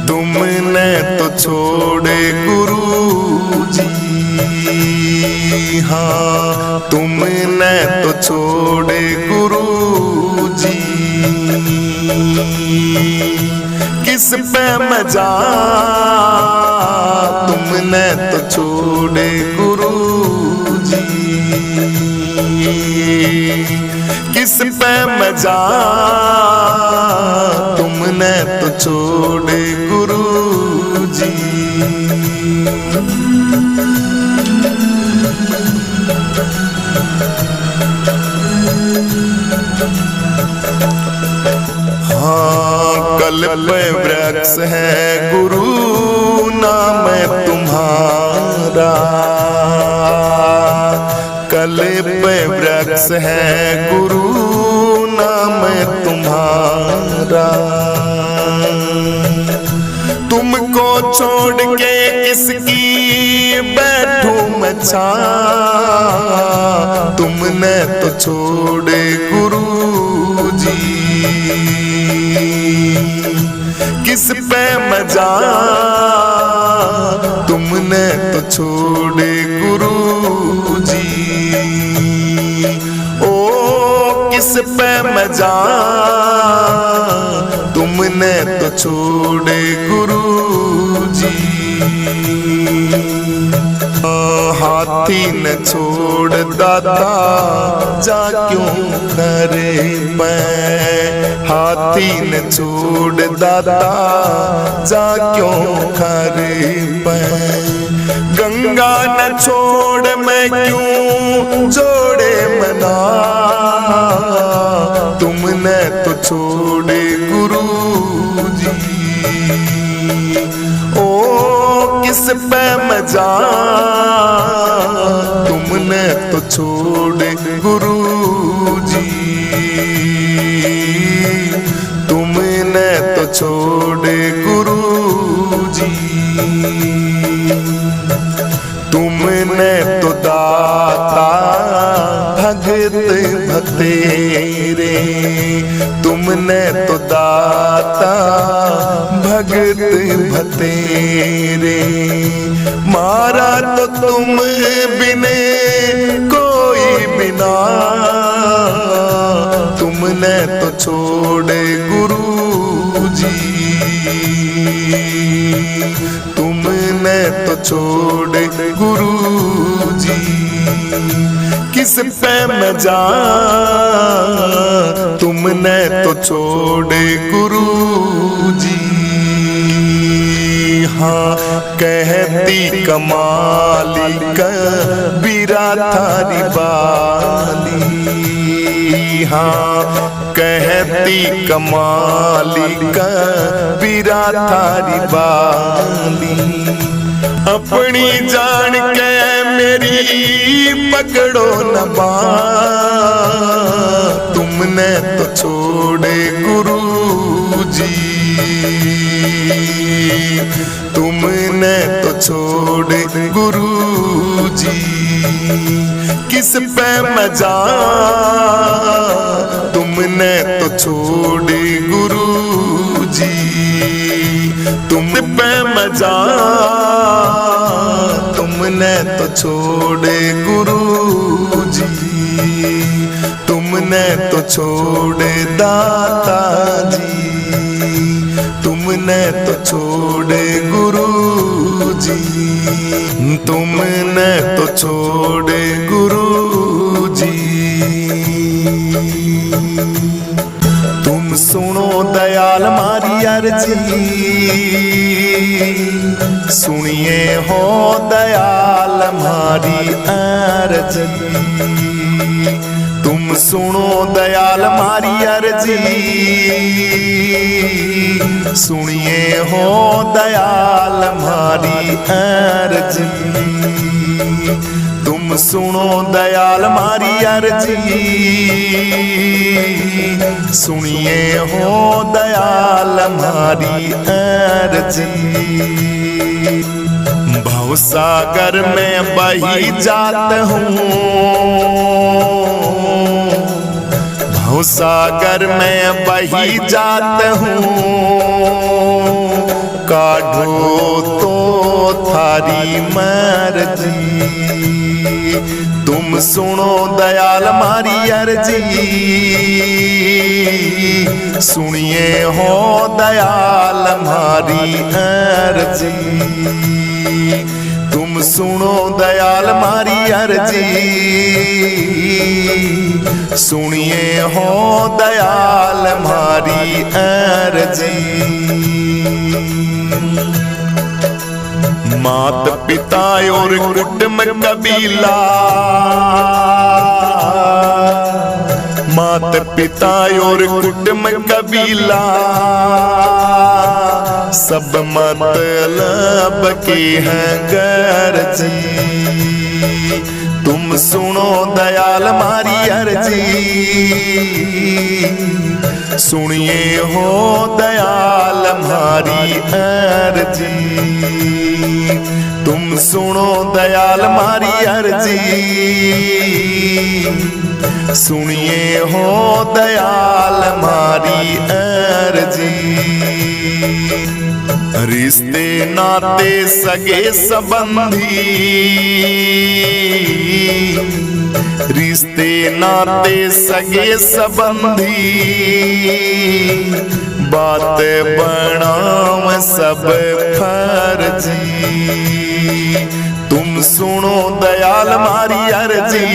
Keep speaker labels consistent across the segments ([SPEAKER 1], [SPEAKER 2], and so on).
[SPEAKER 1] तुमने तो छोड़े गुरुजी, हाँ तुमने तो छोड़े गुरुजी। किस पे मजा तुमने तो छोड़े गुरुजी, किस पे मजा तुमने तो छोड़े गुरुजी। हाँ कल्प वृक्ष है गुरु नाम तुम्हारा, कल्प वृक्ष है गुरु नाम तुम्हारा। तुमको छोड़ के किसकी बैठूं मैं छां, तुमने तो छोड़े गुरुजी। किस पे मजा तुमने तो छोड़े गुरुजी, ओ किस पे मजा तुमने तो छोड़े गुरुजी। हाथी न छोड़ दादा जा क्यों करे मैं, हाथी न छोड़ दादा जा क्यों करे मैं। गंगा न छोड़ मैं क्यों जोड़े मना, तुमने तो छोड़े गुरुजी। ओ किस पे मजा तुमने तो छोड़े गुरुजी, तुमने तो छोड़े गुरुजी। तुमने तो दाता भगत भतेरे, तुमने तो दाता भगत भतेरे। मारा तो तुम बिने कोई बिना, तुमने तो छोड़े गुरुजी, तुमने तो छोड़े गुरुजी। किस पे मजा तुमने तो छोड़े गुरुजी। हाँ कहती कमाली कबीरा थारी बाली, हाँ कहती कमाली कबीरा थारी बाली। अपनी जान के मेरी पकड़ो न बात, तुमने तो छोड़े गुरुजी, तुमने तो छोड़े गुरुजी। किस पे मजा तुमने तो छोड़े गुरुजी, तुम पे मजा तुमने तो छोड़े गुरुजी, तुमने तो छोड़े दाता जी, तुमने तो छोड़े गुरुजी, तुमने तो छोड़े गुरुजी। तुम सुनो दयाल मारी अर्जी, सुनिए हो दयाल हमारी अर्जी। तुम सुनो दयाल हमारी अर्जी, सुनिए हो दयाल हमारी अर्जी। तुम सुनो दयाल हमारी अर्जी, सुनिए हो दयाल हमारी अर्जी। भवसागर में बही जात हूँ, भवसागर में बही जात हूँ, काढ़ो तो थारी मर्जी। तुम सुनो दयाल मारी अर्जी, सुनिए हो दयाल मारी अर्जी। तुम सुनो दयाल मारी अर्जी, सुनिए हो दयाल मारी अर्जी। मात पिता और कुटुंब कबीला, मात पिता और कुटुंब कबीला, सब मतलब के हैं गर्जी। तुम सुनो दयाल मारी अर्जी, सुनिए हो दयाल मारी अर्जी। तुम सुनो दयाल मारी अर्जी, सुनिए हो दयाल मारी अर्जी। रिश्ते नाते सगे संबंधी, रिश्ते नाते सगे संबंधी, बात बनाव सब फर्जी। तुम सुनो दयाल मारी अर्जी,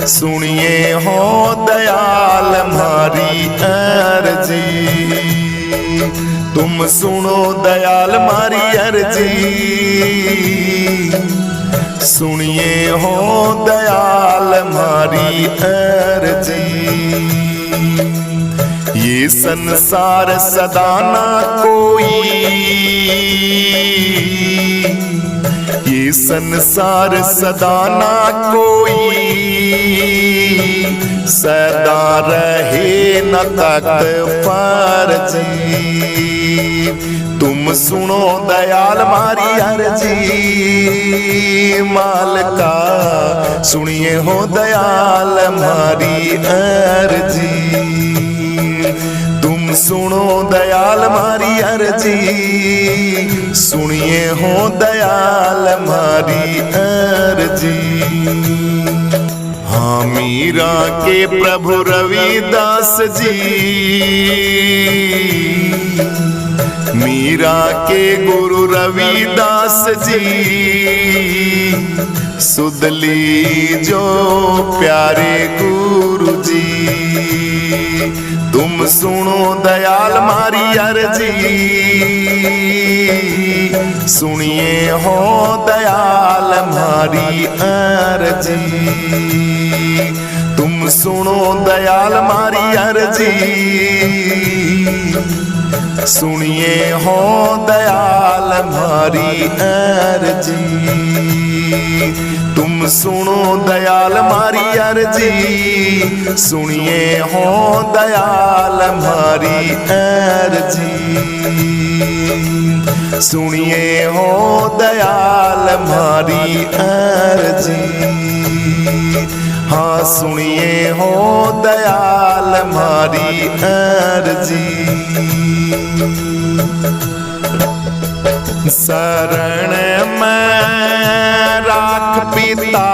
[SPEAKER 1] सुनिए हो दयाल मारी अर्जी। तुम सुनो दयाल मारी अर्जी, सुनिए हो दयाल मारी अर्जी। ये संसार सदा ना कोई, ये संसार सदा ना कोई, सदा रहे न तख्त फर्जी। तुम सुनो दयाल मारी अर्जी, मालिका सुनिए हो दयाल मारी अर्जी। तुम सुनो दयाल मारी अर्जी, सुनिए हो दयाल मारी अर्जी। हाँ मीरा के प्रभु रविदास जी, मीरा के गुरु रविदास जी, सुधली जो प्यारे गुरु जी। तुम सुनो दयाल मारी अर्जी, सुनिए हो दयाल मारी अर्जी। तुम सुनो दयाल मारी अर्जी, सुनिए हो दयाल मारी अर्जी। तुम सुनो दयाल मारी अर्जी, सुनिए हो दयाल मारी अर्जी। सुनिए हो दयाल मारी अर्जी। हाँ सुनिए हो दयाल मारी अर्जी। शरण में राख पिता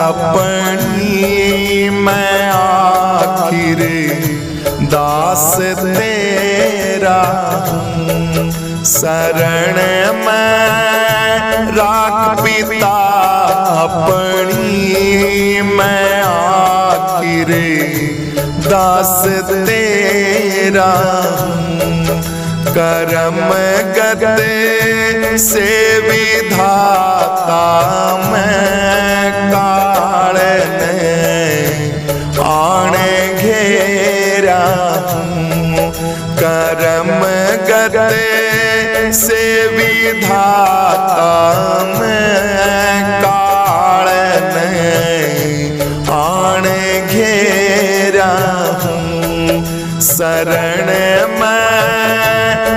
[SPEAKER 1] अपनी, मैं आखिर दास तेरा हूँ। शरण में राख पिता अपनी, मैं आखिर दास तेरा हूँ। करम गते से विधाता मैं काल ने आने घेरा हूँ। करम गते से विधाता मैं काल ने आने घेरा हूँ। शरण में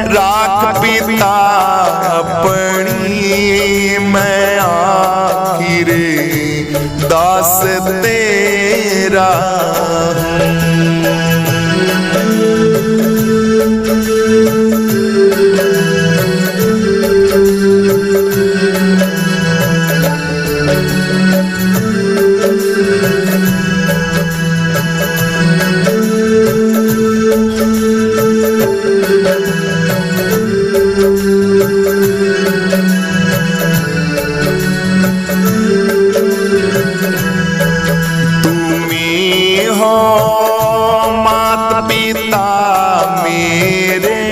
[SPEAKER 1] राख पिता अपनी, मैं आखिर दास तेरा हूँ। मेरे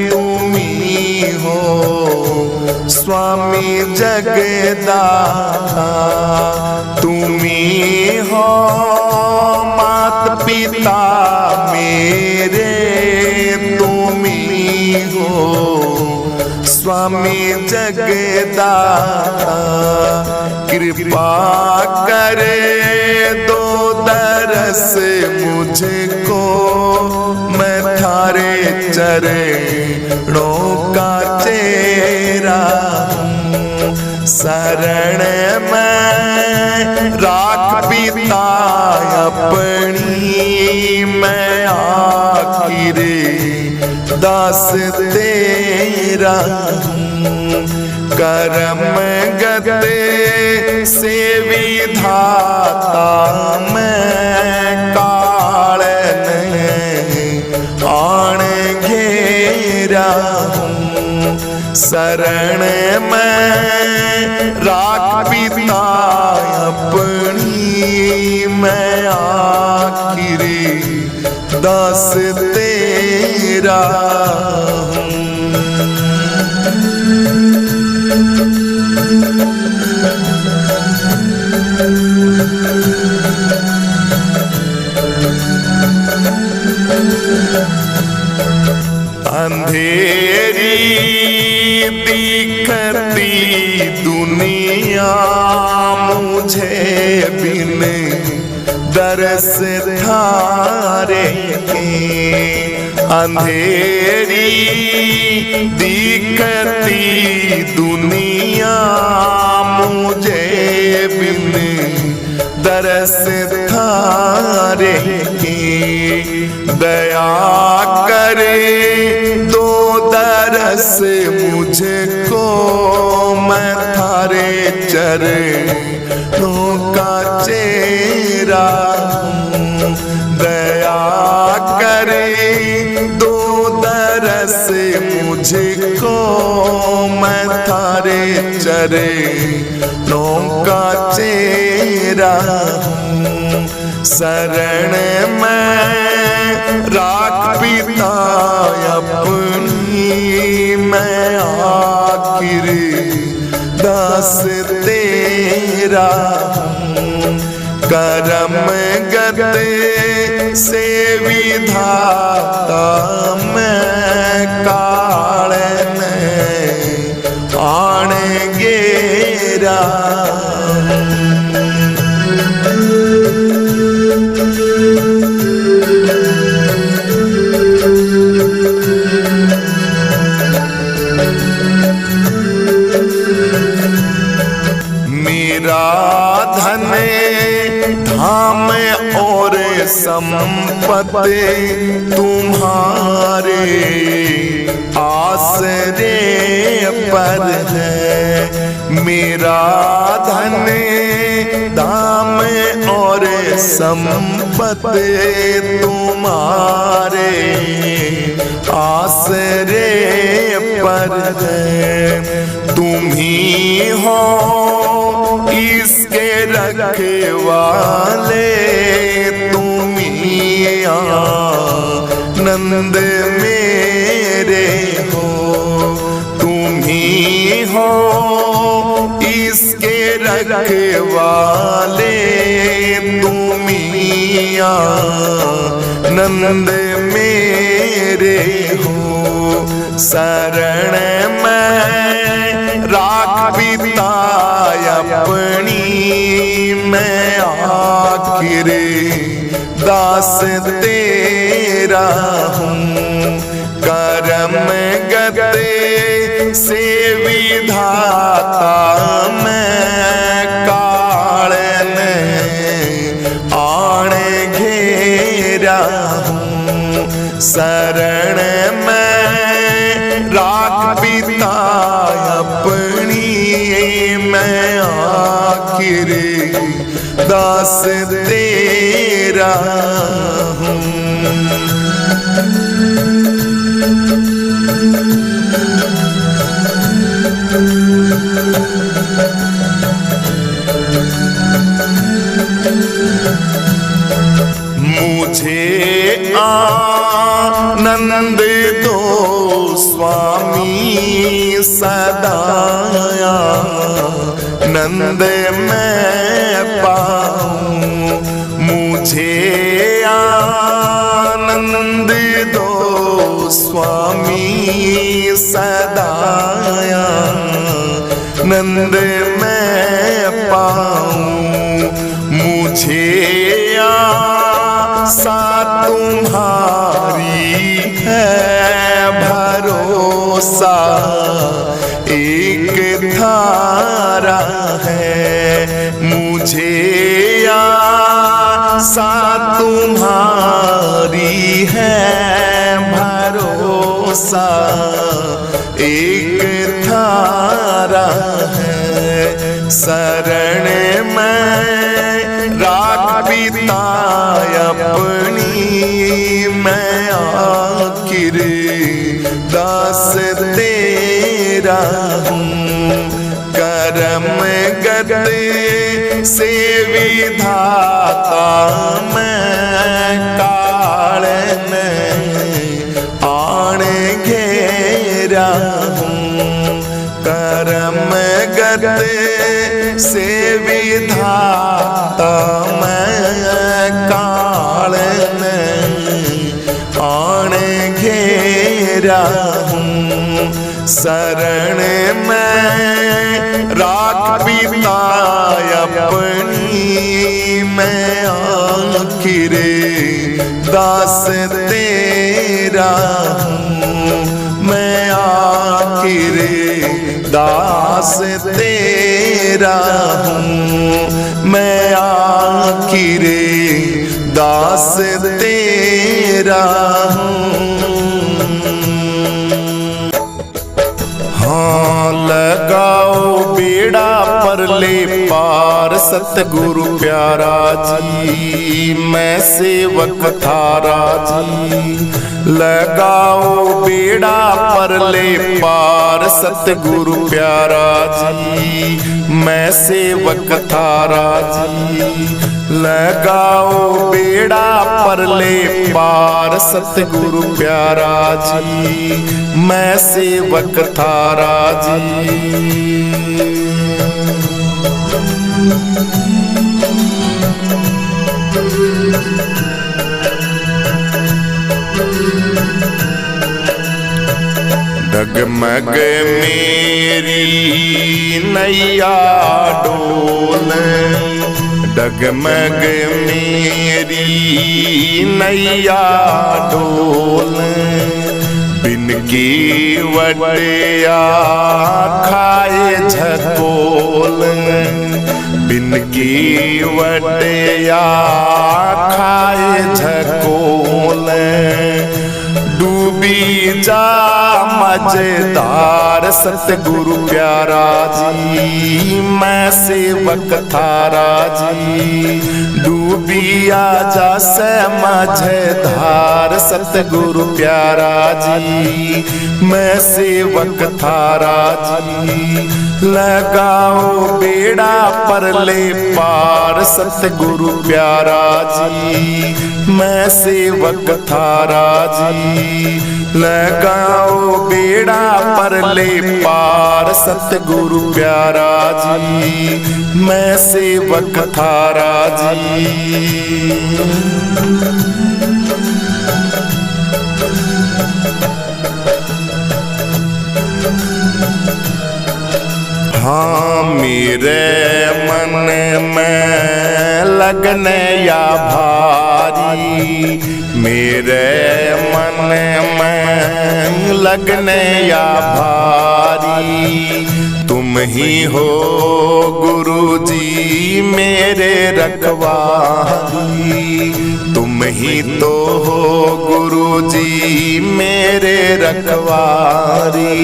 [SPEAKER 1] तुम्ही हो, स्वामी जगदाता तुम्ही हो, मात पिता मेरे तुम्ही हो, स्वामी जगदाता कृपा करे दो दरस मुझको, मैं थारे चरणों का चेहरा हूँ, शरण में राख पिता अपनी, मैं आखिरी दास तेरा हूँ, कर्म गते से विधाता मैं, काल आण घेरा हूँ, शरण में राख पिता अपनी, मैं आखिरी दास तेरा हूँ। अंधेरी दिखती दुनिया मुझे बिन दरस थारे के, अंधेरी दिखती दुनिया मुझे बिन दरस थारे की, दया करे दो दरस मुझको, मैं थारे चरणों का चेहरा हूँ, दया करे दो दरस मुझको, मैं थारे चरणों का चेहरा हूँ, शरण में राख पिता अपनी, मैं आखिरी दास तेरा हूँ, कर्म गते से विधाता मैं, काल आण घेरा धन धाम और संपत्ति तुम्हारे आसरे पर है, मेरा धन धाम और संपत्ति तुम्हारे आसरे पर है, तुम ही हो इसके रखे वाले, तुम ही आनंद मेरे हो, तुम ही हो इसके रखे वाले, तुम ही आनंद मेरे हो, शरण में राख पिता अपनी, मैं आखिरी दास तेरा हूँ, कर्म गते से विधाता मैं, काल आण घेरा हूँ, शरण में राख पिता अपनी, मैं आखिरी दास तेरा हूँ। मुझे नंद दो स्वामी सदाया नंद मैं पाऊं मुझे आनंद दो स्वामी सदाया नंद मैं पाऊं मुझे आशा तुम्हारी है भरोसा एक धारा है मुझे आशा तुम्हारी है भरोसा एक धारा है शरण में राख पिता अपनी मैं आखिर दास तेरा हूँ करम गत से विधाता मैं काल में आण घेरा हूँ करम गत से विधाता मैं काल में आण घेरा हूँ शरण में राख पिता अपनी मैं आखिर दास तेरा हूँ मैं आखिर दास तेरा हूँ मैं आखिर दास तेरा हूँ। हाँ लगाओ बेड़ा पर ले पार सतगुरु प्यारा जी मैं सेवक थारा जी लगाओ बेड़ा पर ले पार सतगुरु प्यारा जी मैं सेवक थारा जी लगाओ बेड़ा पर ले पार सतगुरु प्यारा जी मैं सेवक थारा जी डगमग मेरी नैया डोल डगमग मेरी नैया डोल बिन की वटिया खाए झकोल बिन की वटिया खाए झकोल डूबी जा मजेदार सतगुरु प्यारा जी मैं सेवक थारा जी डूबी आजा से मजेदार सतगुरु प्यारा जी मैं सेवक थारा जी लगाओ बेड़ा पर ले पार सतगुरु प्यारा जी मैं सेवक थारा जी लगाओ बेड़ा पर ले पार सतगुरु प्यारा जी मैं सेवक थारा जी। हाँ मेरे मन में लगने या भारी मेरे मन में लगने या भारी तुम ही हो गुरु जी मेरे रखवारी तुम ही तो हो गुरु जी मेरे रखवारी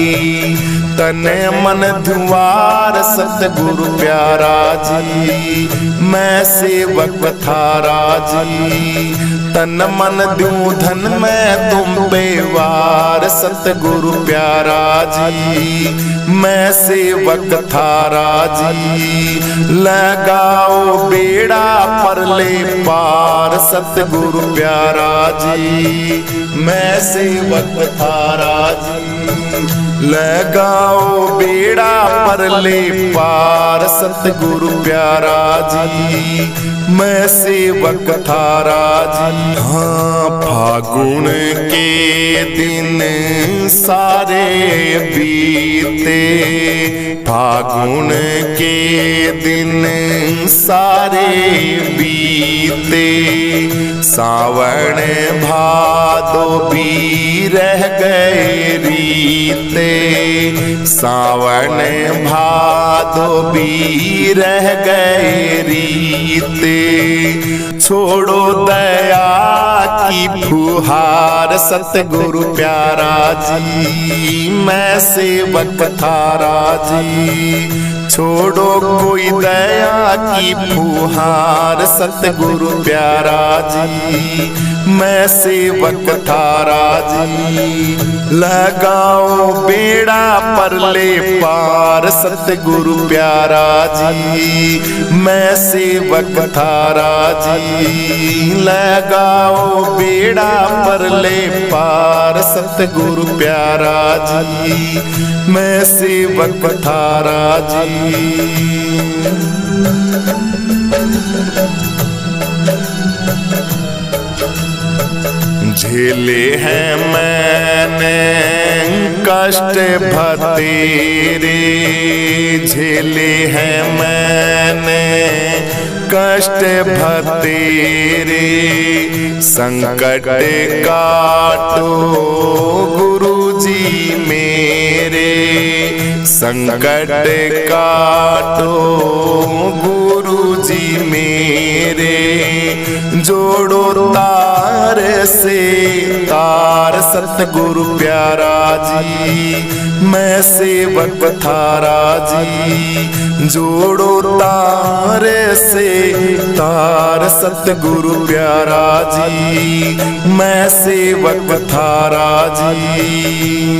[SPEAKER 1] तने मन धुआर सतगुरु प्यारा जी मैं सेवक थारा जी तन मन दूं धन में तुम बेवार सतगुरु प्यारा जी मैं सेवक थारा जी लगाओ बेड़ा पर ले पार सतगुरु प्यारा जी मैं सेवक थारा जी। लगाओ बेड़ा पर ले पार सतगुरु प्यारा जी, मैं सेवक थारा जी। हाँ फागुन के दिन सारे बीते, फागुन के दिन सारे बीते, सावन भादो भी रह गए रीते, सावन भादो भी रह गए रीते। छोड़ो दया की फुहार सतगुरु प्यारा जी, मैं सेवक थारा जी। छोड़ो कोई दया की फुहार सतगुरु प्यारा जी, मैं सेवक थारा जी। लगाओ बेड़ा पर ले पार सतगुरु प्यारा जी, मैं सेवक थारा जी। लगाओ बेड़ा पर ले पार सतगुरु प्यारा जी, मैं सेवक थारा जी। झेले हैं मैंने कष्ट भतेरे, झेले हैं मैंने कष्ट भतेरे। संकट काटो गुरुजी मेरे, संकट काटो गुरुजी मेरे। जोड़ो तार से तार सतगुरु प्यारा जी, मैं सेवक थारा जी। जोड़ो तार से तार सतगुरु प्यारा जी, मैं सेवक थारा जी।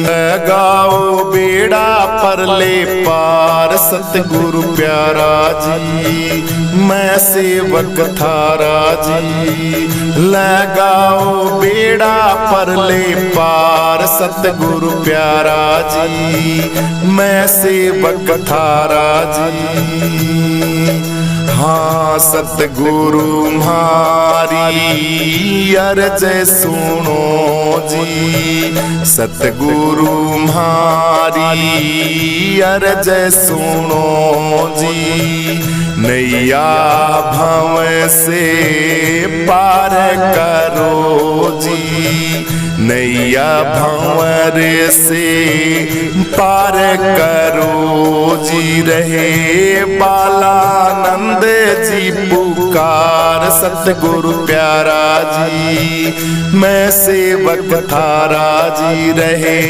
[SPEAKER 1] लगाओ बेड़ा पर ले पार सतगुरु प्यारा जी, मैं सेवक थारा जी। लगाओ बेड़ा पर ले पार सतगुरु प्यारा जी, मैं सेवक थारा जी। हाँ सतगुरु म्हारी अर्ज सुनो जी, सतगुरु म्हारी अर्ज सुनो जी। नैया भव से पार करो जी, नैया भंवर से पार करो जी। रहे बालानंद जी पुकार सतगुरु प्यारा जी, मैं सेवक थारा जी। रहे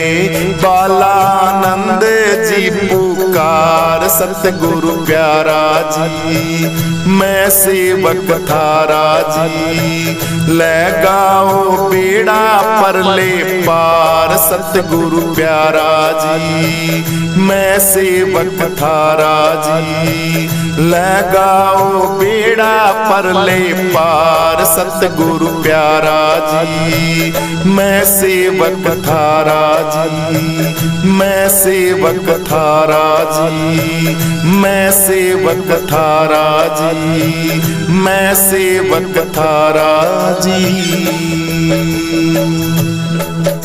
[SPEAKER 1] बालानंद जी पुकार सतगुरु प्यारा जी, मैं सेवक थारा जी। लगाओ बेड़ा पर ले पार सतगुरु प्यारा जी, मैं सेवक थारा जी। लगाओ बेड़ा पर ले पार सतगुरु प्यारा जी, मैं सेवक थारा जी। मैं सेवक थारा जी, मैं सेवक थारा जी, मैं सेवक थारा जी।